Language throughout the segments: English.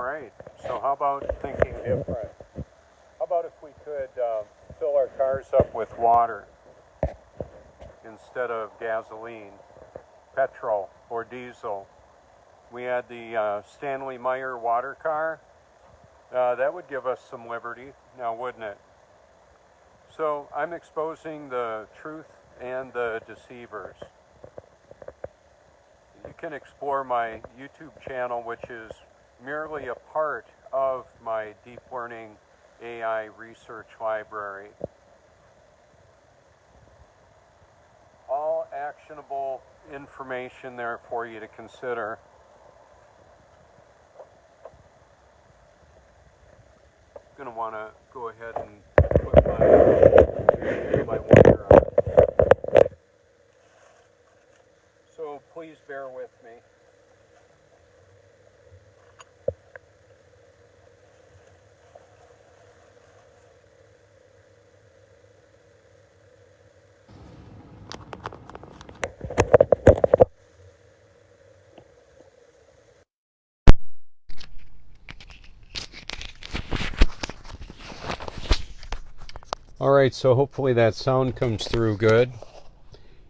right. So how about thinking different? How about if we could fill our cars up with water instead of gasoline, petrol, or diesel? We had the Stanley Meyer water car. That would give us some liberty, now wouldn't it? So I'm exposing the truth and the deceivers. You can explore my YouTube channel, which is merely a part of my deep learning AI research library. All actionable information there for you to consider. I'm going to want to go ahead and put my water on. So please bear with me. All right, so hopefully that sound comes through good.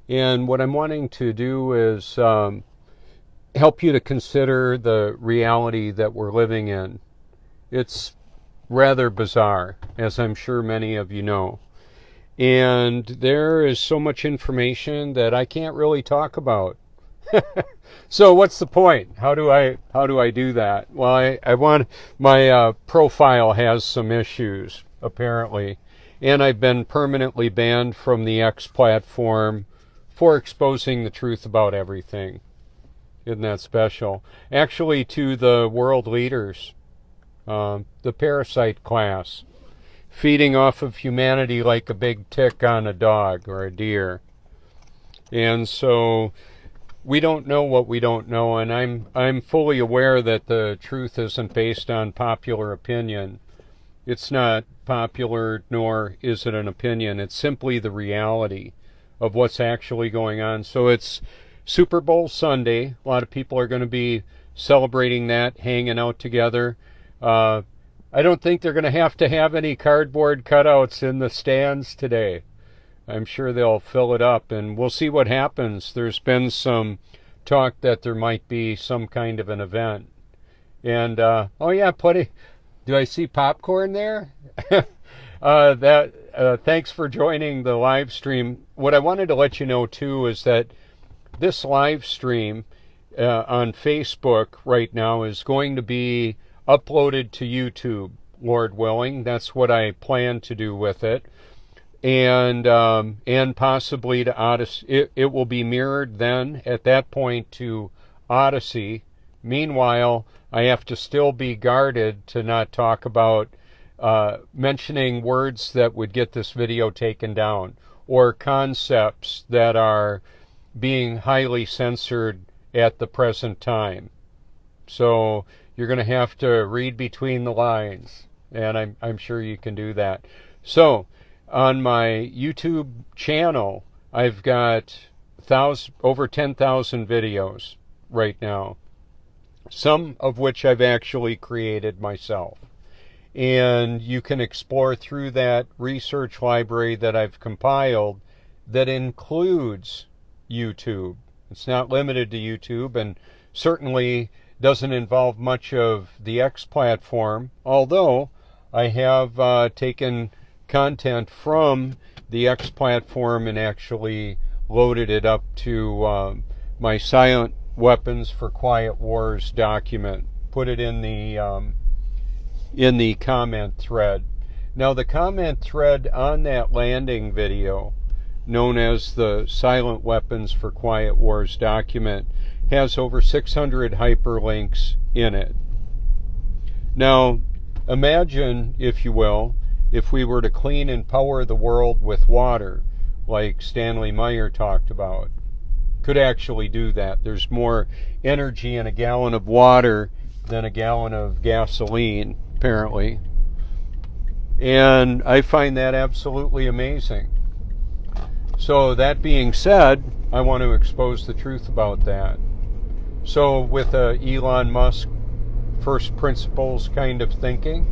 And what I'm wanting to do is help you to consider the reality that we're living in. It's rather bizarre, as I'm sure many of you know. And there is so much information that I can't really talk about. So what's the point? How do I do that? Well, I want my profile has some issues apparently, and I've been permanently banned from the X platform for exposing the truth about everything. Isn't that special? Actually, to the world leaders, the parasite class, feeding off of humanity like a big tick on a dog or a deer. And so we don't know what we don't know, and I'm fully aware that the truth isn't based on popular opinion. It's not popular, nor is it an opinion. It's simply the reality of what's actually going on. So it's Super Bowl Sunday. A lot of people are going to be celebrating that, hanging out together. I don't think they're going to have any cardboard cutouts in the stands today. I'm sure they'll fill it up, and we'll see what happens. There's been some talk that there might be some kind of an event. And, oh yeah, do I see popcorn there? Thanks for joining the live stream. What I wanted to let you know, too, is that this live stream on Facebook right now is going to be uploaded to YouTube, Lord willing. That's what I plan to do with it. And possibly to Odyssey. It will be mirrored then, at that point, to Odyssey. Meanwhile, I have to still be guarded to not talk about mentioning words that would get this video taken down, or concepts that are being highly censored at the present time. So you're going to have to read between the lines, and I'm sure you can do that. So on my YouTube channel, I've got over 10,000 videos right now, some of which I've actually created myself. And you can explore through that research library that I've compiled that includes YouTube. It's not limited to YouTube, and certainly doesn't involve much of the X platform, although I have taken content from the X platform and actually loaded it up to my Silent Weapons for Quiet Wars document. Put it in the comment thread. Now, the comment thread on that landing video, known as the Silent Weapons for Quiet Wars document, has over 600 hyperlinks in it. Now, imagine, if you will, if we were to clean and power the world with water, like Stanley Meyer talked about. Could actually do that. There's more energy in a gallon of water than a gallon of gasoline, apparently. And I find that absolutely amazing. So that being said, I want to expose the truth about that. So with Elon Musk first principles kind of thinking.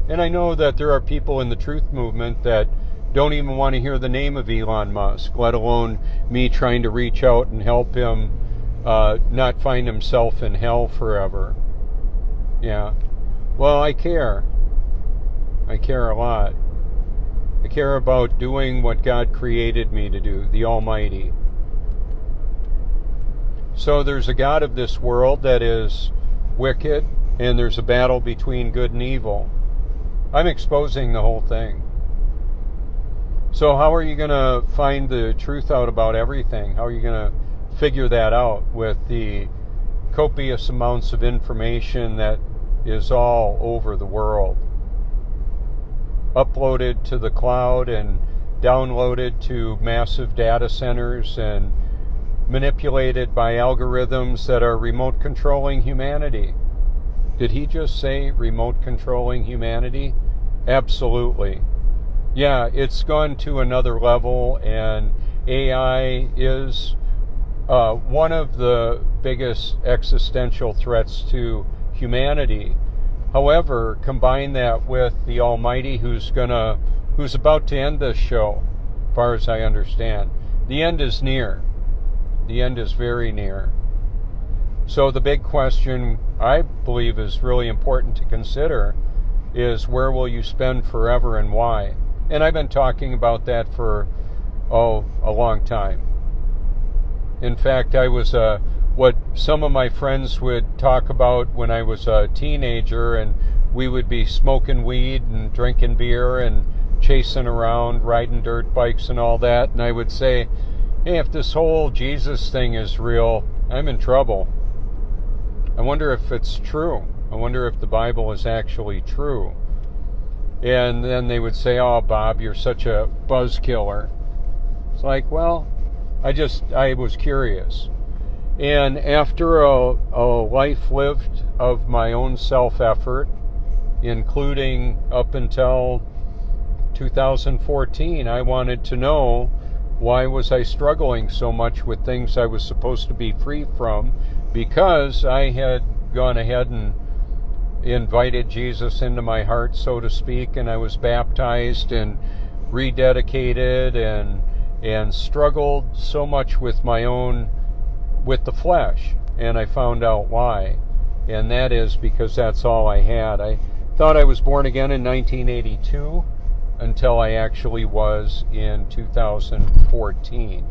And I know that there are people in the truth movement that don't even want to hear the name of Elon Musk, let alone me trying to reach out and help him not find himself in hell forever. Yeah. Well, I care. I care a lot. I care about doing what God created me to do, the Almighty. So there's a God of this world that is wicked, and there's a battle between good and evil. I'm exposing the whole thing. So how are you going to find the truth out about everything? How are you going to figure that out with the copious amounts of information that is all over the world? Uploaded to the cloud and downloaded to massive data centers and manipulated by algorithms that are remote controlling humanity. Did he just say remote controlling humanity? Absolutely. Yeah, it's gone to another level, and AI is one of the biggest existential threats to humanity. However, combine that with the Almighty who's about to end this show, as far as I understand. The end is near. The end is very near. So the big question I believe is really important to consider is, where will you spend forever and why? And I've been talking about that for a long time. In fact, I was what some of my friends would talk about when I was a teenager, and we would be smoking weed and drinking beer and chasing around, riding dirt bikes and all that. And I would say, hey, if this whole Jesus thing is real, I'm in trouble. I wonder if it's true. I wonder if the Bible is actually true. And then they would say, oh, Bob, you're such a buzzkiller. It's like, well, I was curious. And after a life lived of my own self-effort, including up until 2014, I wanted to know, why was I struggling so much with things I was supposed to be free from? Because I had gone ahead and invited Jesus into my heart, so to speak, and I was baptized and rededicated and struggled so much with the flesh, and I found out why. And that is because that's all I had. I thought I was born again in 1982 until I actually was in 2014.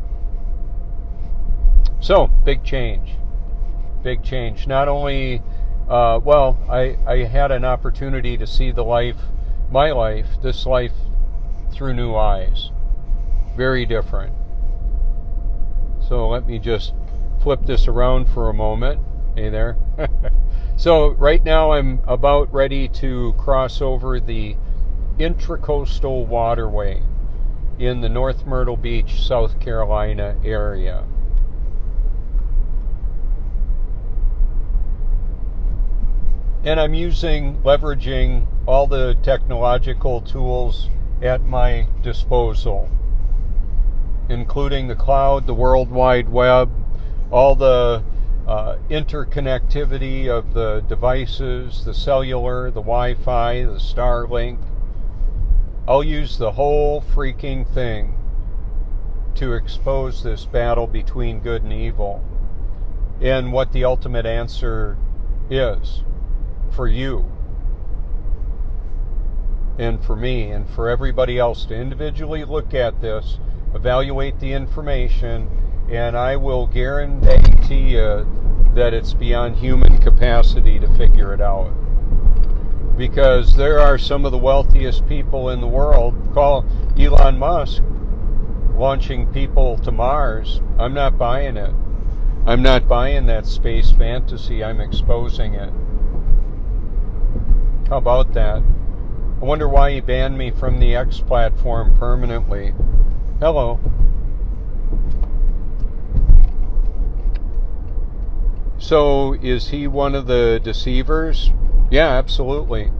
So, big change. Big change. Not only, I had an opportunity to see this life through new eyes. Very different. So let me just flip this around for a moment. Hey there. So right now I'm about ready to cross over the Intracoastal Waterway in the North Myrtle Beach, South Carolina area. And I'm leveraging all the technological tools at my disposal, including the cloud, the World Wide Web, all the interconnectivity of the devices, the cellular, the Wi-Fi, the Starlink. I'll use the whole freaking thing to expose this battle between good and evil, and what the ultimate answer is for you and for me and for everybody else to individually look at this, evaluate the information, and I will guarantee you that it's beyond human capacity to figure it out. Because there are some of the wealthiest people in the world. Call Elon Musk launching people to Mars. I'm not buying it. I'm not buying that space fantasy. I'm exposing it. How about that? I wonder why he banned me from the X platform permanently. Hello. So, is he one of the deceivers? Yeah, absolutely.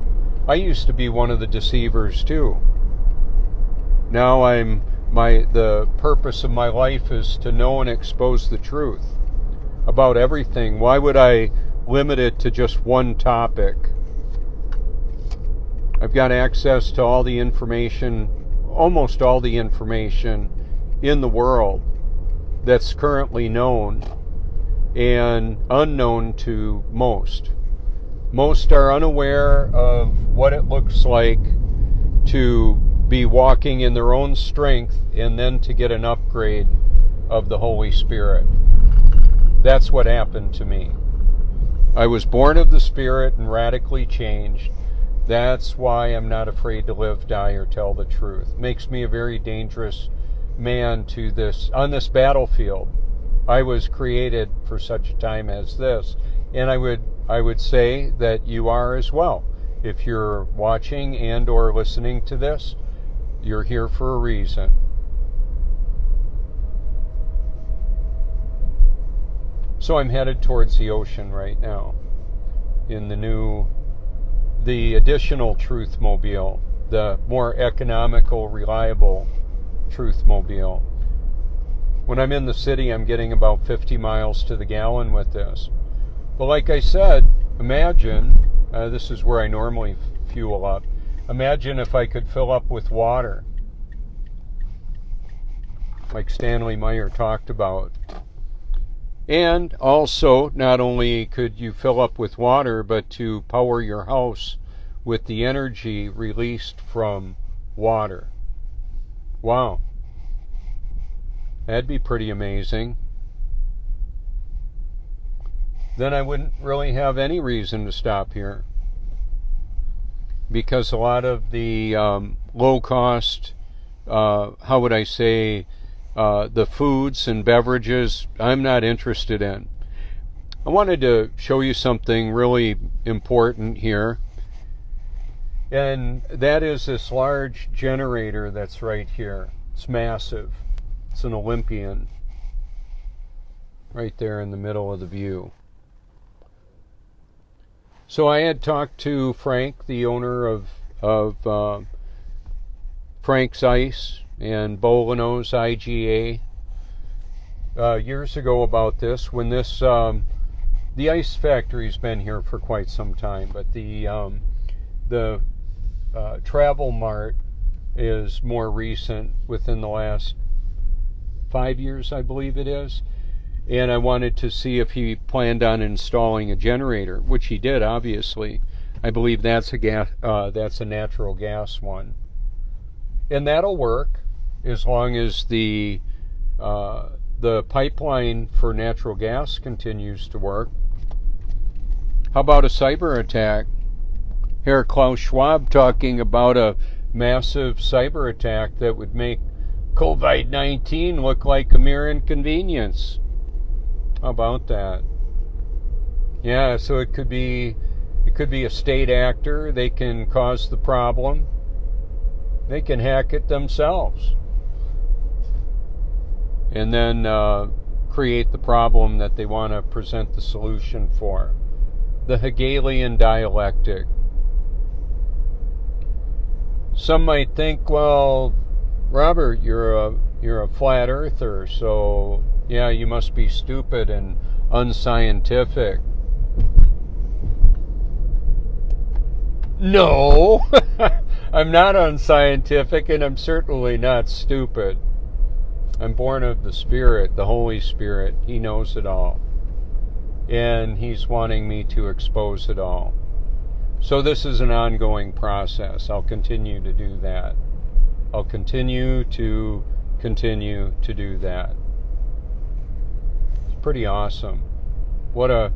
I used to be one of the deceivers too. Now the purpose of my life is to know and expose the truth about everything. Why would I limit it to just one topic. I've got access to all the information, almost all the information in the world that's currently known and unknown to most. Most are unaware of what it looks like to be walking in their own strength and then to get an upgrade of the Holy Spirit. That's what happened to me. I was born of the Spirit and radically changed. That's why I'm not afraid to live, die, or tell the truth. Makes me a very dangerous man on this battlefield. I was created for such a time as this, and I would say that you are as well. If you're watching and or listening to this, you're here for a reason. So I'm headed towards the ocean right now in the additional Truthmobile, the more economical, reliable Truthmobile. When I'm in the city, I'm getting about 50 miles to the gallon with this. But like I said, imagine, this is where I normally fuel up, imagine if I could fill up with water, like Stanley Meyer talked about. And also, not only could you fill up with water, but to power your house with the energy released from water. Wow. That'd be pretty amazing. Then I wouldn't really have any reason to stop here, because a lot of the low cost, how would I say, the foods and beverages I'm not interested in. I wanted to show you something really important here, and that is this large generator that's right here. It's massive. It's an Olympian right there in the middle of the view. So I had talked to Frank, the owner of Frank's Ice and Bolanos IGA, years ago about this, when this the ice factory's been here for quite some time, but the Travel Mart is more recent, within the last 5 years, I believe it is. And I wanted to see if he planned on installing a generator, which he did, obviously. I believe that's a natural gas one, and that'll work as long as the pipeline for natural gas continues to work. How about a cyber attack? Here, Klaus Schwab talking about a massive cyber attack that would make COVID-19 look like a mere inconvenience. How about that? Yeah, so it could be a state actor. They can cause the problem. They can hack it themselves, and then create the problem that they want to present the solution for. The Hegelian dialectic. Some might think, well, Robert, you're a flat earther, so yeah, you must be stupid and unscientific. No, I'm not unscientific, and I'm certainly not stupid. I'm born of the Spirit, the Holy Spirit. He knows it all, and He's wanting me to expose it all. So this is an ongoing process. I'll continue to do that. I'll continue to do that. It's pretty awesome. What a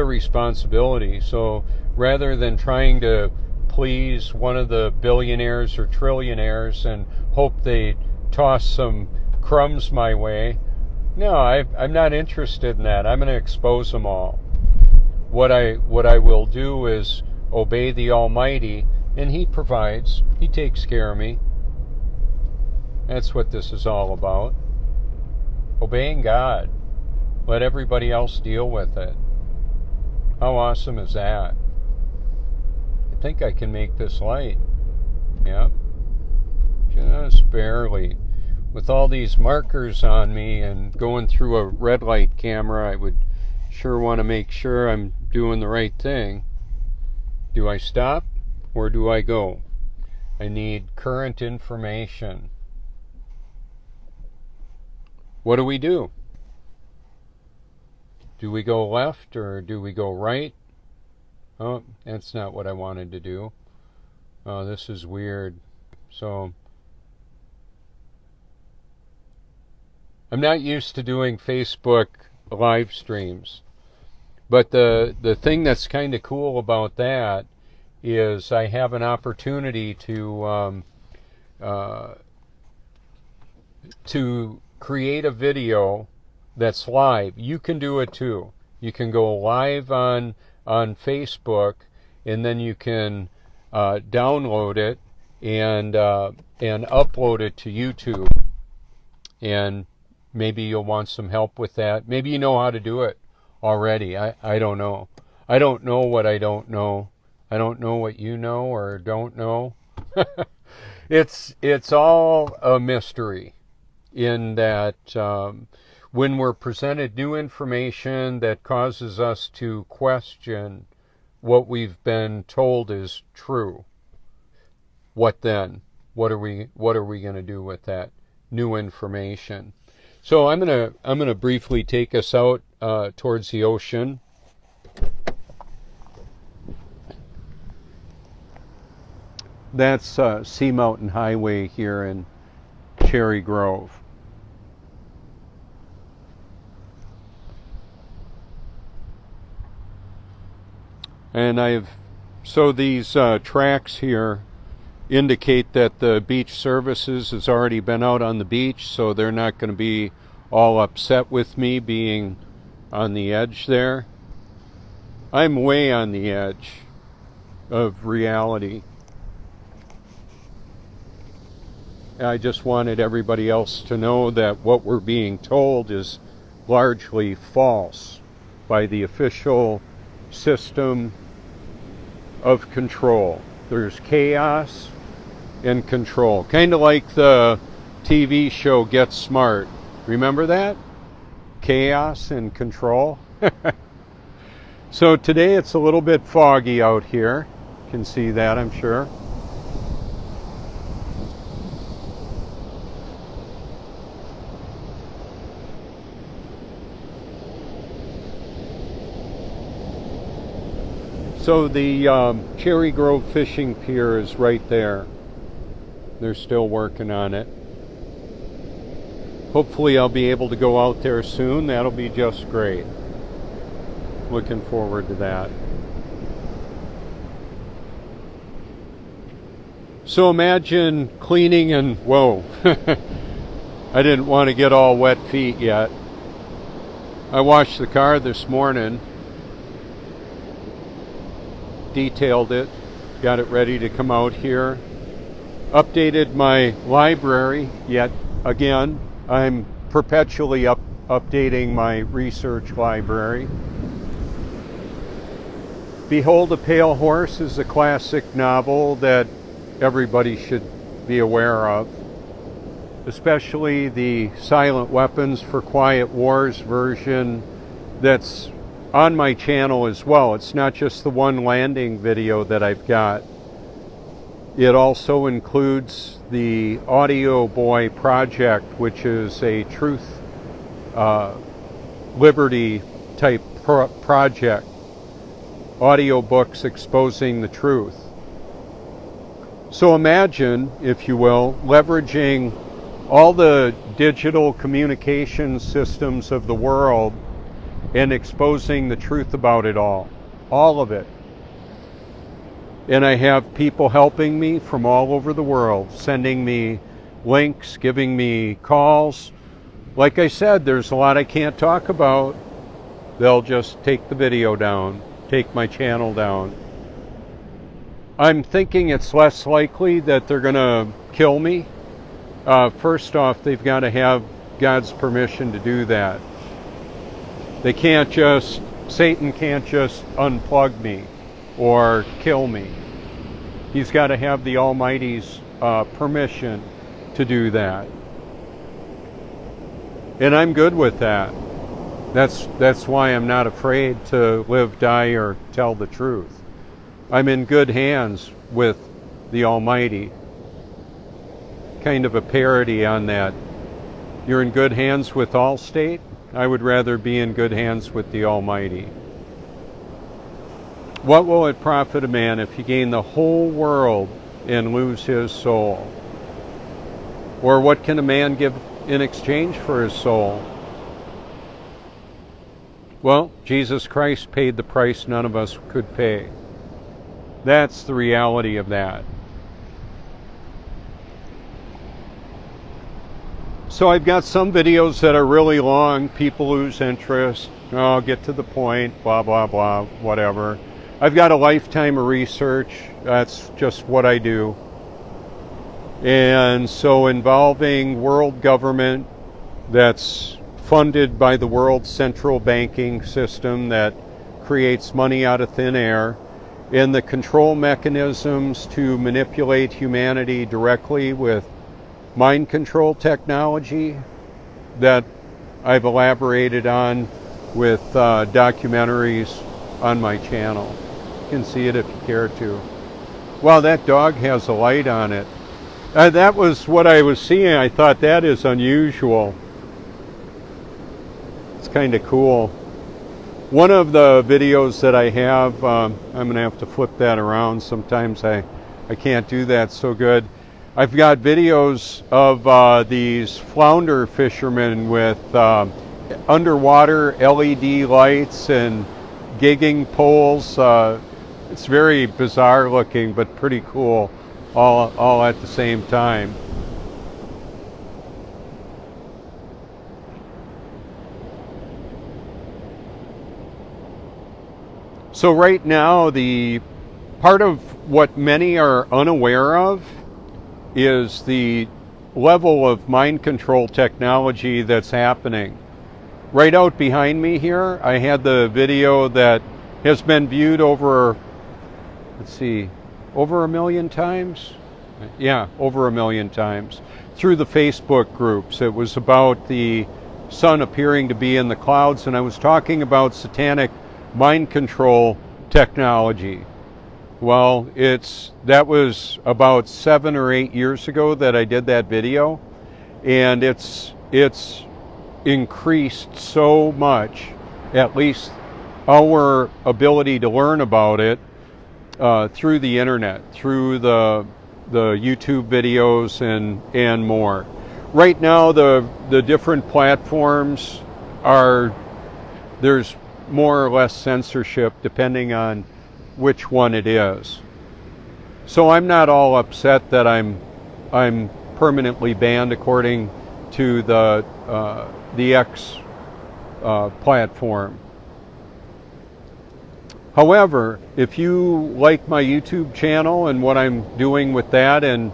responsibility. So rather than trying to please one of the billionaires or trillionaires and hope they toss some crumbs my way, no, I'm not interested in that. I'm going to expose them all. What I will do is obey the Almighty, and He provides. He takes care of me. That's what this is all about. Obeying God. Let everybody else deal with it. How awesome is that? I think I can make this light. Yep. Just barely. With all these markers on me and going through a red light camera, I would sure want to make sure I'm doing the right thing, do I stop or do I go? I need current information. What do we do? Do we go left or do we go right? Oh, that's not what I wanted to do. Oh, this is weird. So, I'm not used to doing Facebook live streams. But the thing that's kind of cool about that is I have an opportunity to create a video that's live. You can do it too. You can go live on Facebook, and then you can download it and upload it to YouTube. And maybe you'll want some help with that. Maybe you know how to do it already. I don't know. I don't know what I don't know. I don't know what you know or don't know. It's all a mystery in that when we're presented new information that causes us to question what we've been told is true, what then? What are we going to do with that new information? So I'm gonna briefly take us out towards the ocean. That's Sea Mountain Highway here in Cherry Grove. And so these tracks here indicate that the beach services has already been out on the beach, so they're not going to be all upset with me being on the edge there. I'm way on the edge of reality. I just wanted everybody else to know that what we're being told is largely false by the official system of control. There's chaos and control. Kind of like the TV show Get Smart. Remember that? Chaos and control. So today it's a little bit foggy out here. You can see that, I'm sure. So the Cherry Grove Fishing Pier is right there. They're still working on it. Hopefully I'll be able to go out there soon. That'll be just great. Looking forward to that. So imagine cleaning and, whoa, I didn't want to get all wet feet yet. I washed the car this morning, detailed it, got it ready to come out here, updated my library yet again. I'm perpetually updating my research library. Behold a Pale Horse is a classic novel that everybody should be aware of, especially the Silent Weapons for Quiet Wars version that's on my channel as well. It's not just the one landing video that I've got. It also includes the Audio Boy project, which is a truth, liberty type project. Audiobooks exposing the truth. So imagine, if you will, leveraging all the digital communication systems of the world and exposing the truth about it all of it. And I have people helping me from all over the world, sending me links, giving me calls. Like I said, there's a lot I can't talk about. They'll just take the video down, take my channel down. I'm thinking it's less likely that they're going to kill me. First off, they've got to have God's permission to do that. They can't just, Satan can't just unplug me or kill me. He's got to have the Almighty's permission to do that. And I'm good with that. That's why I'm not afraid to live, die, or tell the truth. I'm in good hands with the Almighty. Kind of a parody on that. You're in good hands with Allstate? I would rather be in good hands with the Almighty. What will it profit a man if he gain the whole world and lose his soul? Or what can a man give in exchange for his soul? Well, Jesus Christ paid the price none of us could pay. That's the reality of that. So I've got some videos that are really long. People lose interest. Oh, get to the point, blah, blah, blah, whatever. I've got a lifetime of research. That's just what I do. And so involving world government that's funded by the world central banking system that creates money out of thin air, and the control mechanisms to manipulate humanity directly with mind control technology that I've elaborated on with documentaries on my channel. You can see it if you care to. Wow, that dog has a light on it. That was what I was seeing. I thought that is unusual. It's kind of cool. One of the videos that I have, I'm going to have to flip that around. Sometimes I can't do that so good. I've got videos of these flounder fishermen with underwater LED lights and gigging poles. It's very bizarre looking, but pretty cool, all at the same time. So right now, the part of what many are unaware of is the level of mind control technology that's happening. Right out behind me here, I had the video that has been viewed over, let's see, over 1 million times? Yeah, over 1 million times through the Facebook groups. It was about the sun appearing to be in the clouds, and I was talking about satanic mind control technology. Well, that was about 7 or 8 years ago that I did that video, and it's increased so much, at least our ability to learn about it through the internet, through the YouTube videos and more. Right now, the different platforms there's more or less censorship depending on which one it is. So I'm not all upset that I'm permanently banned according to the X platform. However, if you like my YouTube channel and what I'm doing with that and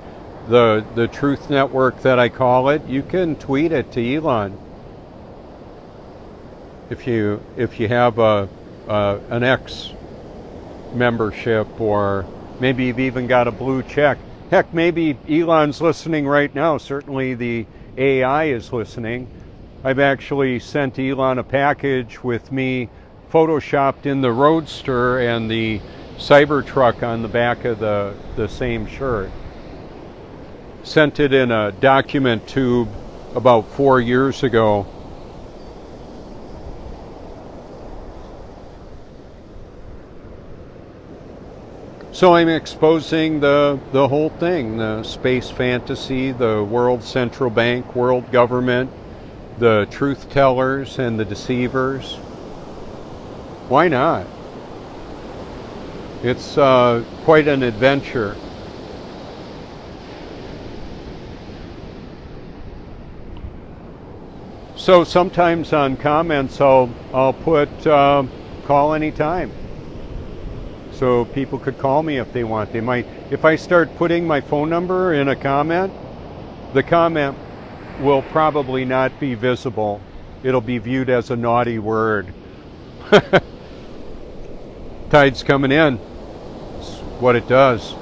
the Truth Network that I call it, you can tweet it to Elon. If you have an X membership, or maybe you've even got a blue check. Heck, maybe Elon's listening right now. Certainly the AI is listening. I've actually sent Elon a package with me photoshopped in the Roadster and the Cybertruck on the back of the same shirt. Sent it in a document tube about 4 years ago. So I'm exposing the whole thing, the space fantasy, the world central bank, world government, the truth tellers and the deceivers. Why not? It's quite an adventure. So sometimes on comments I'll put call anytime. So people could call me if they want. They might, if I start putting my phone number in a comment, the comment will probably not be visible. It'll be viewed as a naughty word. Tide's coming in. It's what it does.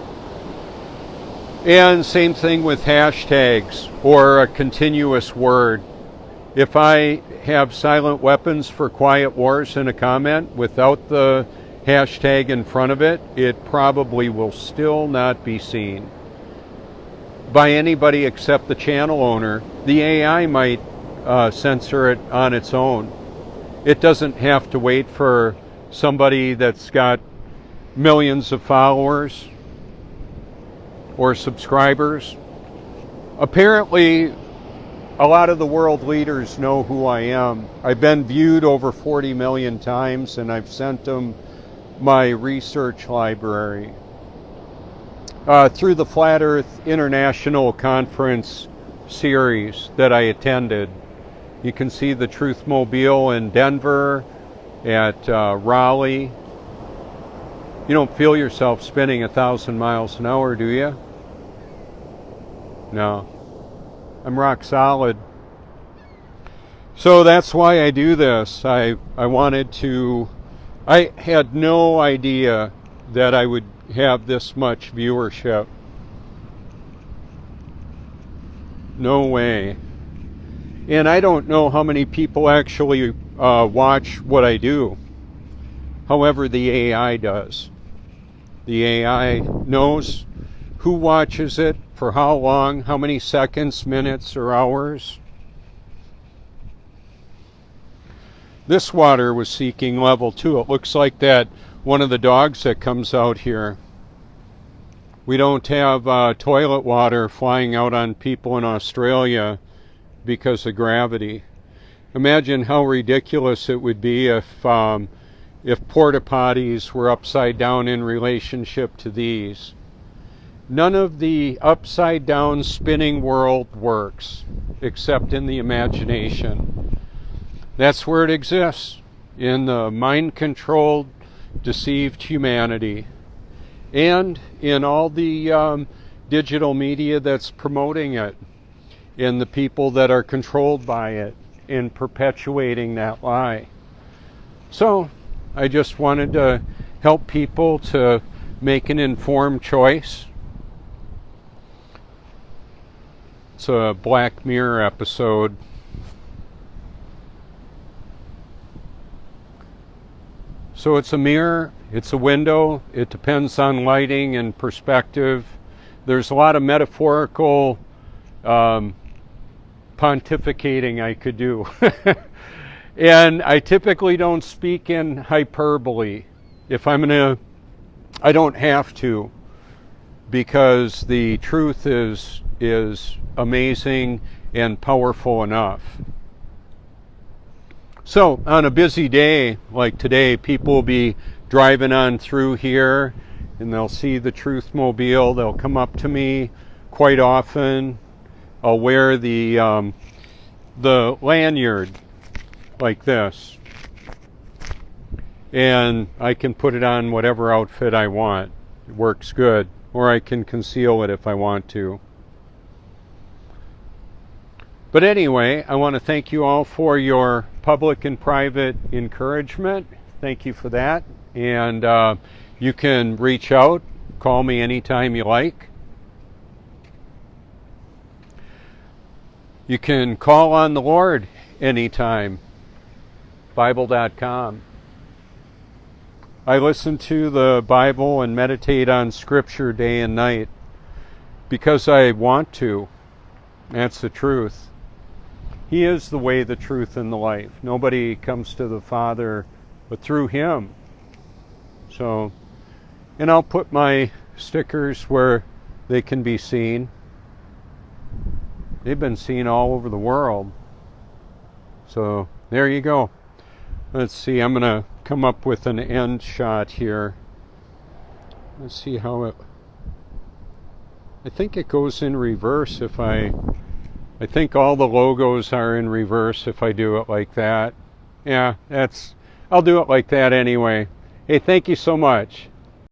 And same thing with hashtags or a continuous word. If I have silent weapons for quiet wars in a comment without the hashtag in front of it, it probably will still not be seen by anybody except the channel owner. The AI might censor it on its own. It doesn't have to wait for somebody that's got millions of followers or subscribers. Apparently, a lot of the world leaders know who I am. I've been viewed over 40 million times, and I've sent them my research library. Through the Flat Earth International Conference series that I attended, you can see the Truth Mobile in Denver, at Raleigh. You don't feel yourself spinning 1,000 miles an hour, do you? No. I'm rock solid. So that's why I do this. I had no idea that I would have this much viewership. No way. And I don't know how many people actually watch what I do. However, the AI does. The AI knows who watches it, for how long, how many seconds, minutes, or hours. This water was seeking level 2. It looks like that one of the dogs that comes out here. We don't have toilet water flying out on people in Australia because of gravity. Imagine how ridiculous it would be if porta potties were upside down in relationship to these. None of the upside down spinning world works except in the imagination. That's where it exists, in the mind-controlled, deceived humanity, and in all the digital media that's promoting it, and the people that are controlled by it in perpetuating that lie. So I just wanted to help people to make an informed choice. It's a Black Mirror episode. So it's a mirror, it's a window, it depends on lighting and perspective. There's a lot of metaphorical pontificating I could do. And I typically don't speak in hyperbole. If I'm I don't have to, because the truth is amazing and powerful enough. So on a busy day like today, people will be driving on through here and they'll see the Truth Mobile. They'll come up to me quite often. I'll wear the lanyard like this, and I can put it on whatever outfit I want. It works good. Or I can conceal it if I want to. But anyway, I want to thank you all for your public and private encouragement. Thank you for that. And you can reach out, call me anytime you like. You can call on the Lord anytime. Bible.com. I listen to the Bible and meditate on Scripture day and night because I want to. That's the truth. He is the way, the truth, and the life. Nobody comes to the Father but through Him. So, and I'll put my stickers where they can be seen. They've been seen all over the world. So, there you go. Let's see, I'm going to come up with an end shot here. Let's see how it... I think it goes in reverse if I think all the logos are in reverse if I do it like that. Yeah, I'll do it like that anyway. Hey, thank you so much.